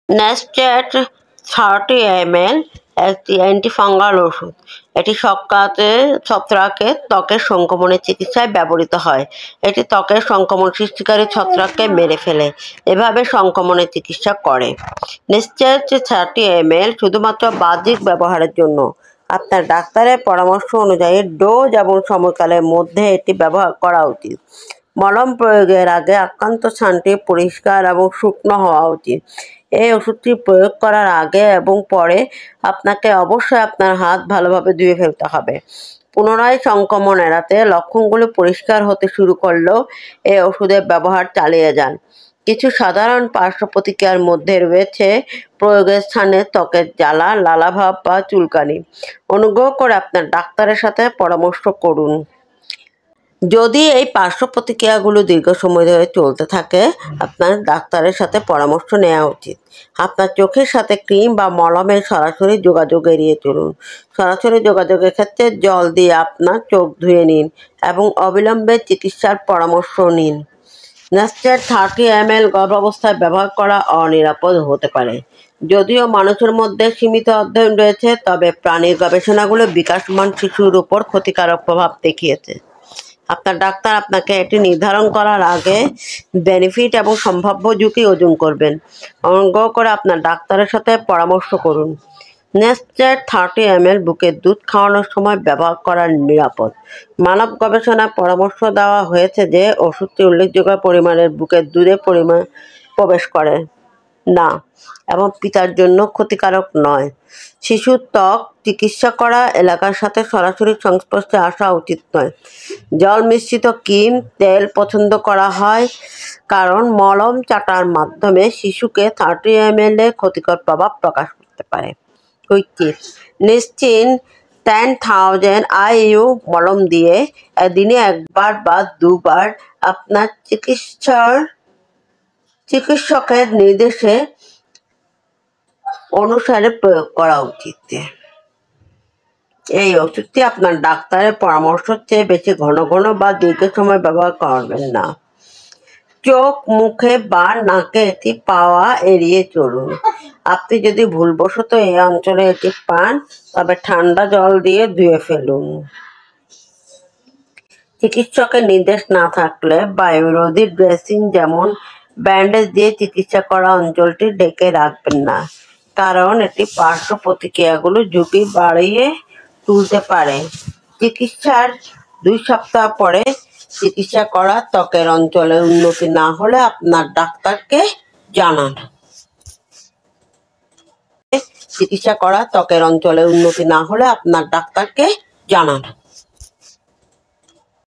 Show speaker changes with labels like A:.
A: Nested 30 ml একটি antifungal ওষুধ। এটি ছত্রাকে ত্বকের সংক্রমণের চিকিৎসায় ব্যবহৃত হয়। এটি ত্বকের সংক্রমণ সৃষ্টিকারী ছত্রাককে মেরে ফেলে, এভাবে সংক্রমণের চিকিৎসা করে। নেস্টেড 30 ml শুধুমাত্র বাহ্যিক ব্যবহারের জন্য। আপনার ডাক্তারের পরামর্শ অনুযায়ী ডোজ এবং সময়কালের মধ্যে এটি ব্যবহার করা উচিত। মলম প্রয়োগের আগে আক্রান্ত স্থানটি পরিষ্কার এবং শুকনো হওয়া উচিত। এই ওষুধটি প্রয়োগ করার আগে এবং পরে আপনাকে অবশ্যই আপনার হাত ভালোভাবে ধুয়ে ফেলতে হবে। পুনরায় সংক্রমণ এড়াতে লক্ষণগুলো পরিষ্কার হতে শুরু করলেও এই ওষুধের ব্যবহার চালিয়ে যান। কিছু সাধারণ পার্শ্ব প্রতিক্রিয়ার মধ্যে রয়েছে প্রয়োগের স্থানে ত্বকের জ্বালা, লালাভাব বা চুলকানি। অনুগ্রহ করে আপনার ডাক্তারের সাথে পরামর্শ করুন। যদি এই পার্শ্ব প্রতিক্রিয়াগুলো দীর্ঘ সময় ধরে চলতে থাকে, আপনার ডাক্তারের সাথে পরামর্শ নেওয়া উচিত। আপনার চোখের সাথে ক্রিম বা মলমের সরাসরি যোগাযোগ এড়িয়ে চলুন। সরাসরি যোগাযোগের ক্ষেত্রে জল দিয়ে আপনার চোখ ধুয়ে নিন এবং অবিলম্বে চিকিৎসার পরামর্শ নিন। নেস্টেড 30 ml গর্ভাবস্থায় ব্যবহার করা অনিরাপদ হতে পারে। যদিও মানুষের মধ্যে সীমিত অধ্যয়ন রয়েছে, তবে প্রাণীর গবেষণাগুলো বিকাশমান শিশুর উপর ক্ষতিকারক প্রভাব দেখিয়েছে। আপনার ডাক্তার আপনাকে এটি নির্ধারণ করার আগে বেনিফিট এবং সম্ভাব্য ঝুঁকি ওজন করবেন। অনুগ্রহ করে আপনার ডাক্তারের সাথে পরামর্শ করুন। নেস্টেড 30 ml বুকের দুধ খাওয়ানোর সময় ব্যবহার করা নিরাপদ। মানব গবেষণায় পরামর্শ দেওয়া হয়েছে যে ওষুধটি উল্লেখযোগ্য পরিমাণের বুকের দুধে প্রবেশ করে না এবং পিতার জন্য ক্ষতিকারক নয়। শিশুর ত্বক চিকিৎসা করা এলাকার সাথে সরাসরি সংস্পর্শে আসা উচিত নয়। জল মিশ্রিত ক্রিম, তেল পছন্দ করা হয় কারণ মলম চাটার মাধ্যমে শিশুকে 30 ml এর ক্ষতিকর প্রভাব প্রকাশ করতে পারে। কুইক টিপস: নিশ্চিত 10,000 IU মলম দিয়ে দিনে একবার বা দুবার আপনার চিকিৎসকের নির্দেশে অনুসারে প্রয়োগ করা উচিত। এই ওষুধটি আপনার ডাক্তারের পরামর্শের চেয়ে বেশি ঘন ঘন বা দীর্ঘ সময় ব্যবহার করবেন না। চোখ, মুখে বা নাকে এটি পাওয়া এড়িয়ে চলুন। আপনি যদি ভুলবশত এই অঞ্চলে এটি পান, তবে ঠান্ডা জল দিয়ে ধুয়ে ফেলুন। চিকিৎসকের নির্দেশ না থাকলে বায়ুরোধী ড্রেসিং যেমন ব্যান্ডেজ দিয়ে চিকিৎসা করা অঞ্চলটি ঢেকে রাখবেন না, কারণ এটি পার্শ্ব প্রতিক্রিয়াগুলো ঝুঁকি বাড়িয়ে তুলতে পারে। চিকিৎসার 2 সপ্তাহ পরে চিকিৎসা করা ত্বকের অঞ্চলে উন্নতি না হলে আপনার ডাক্তারকে জানান।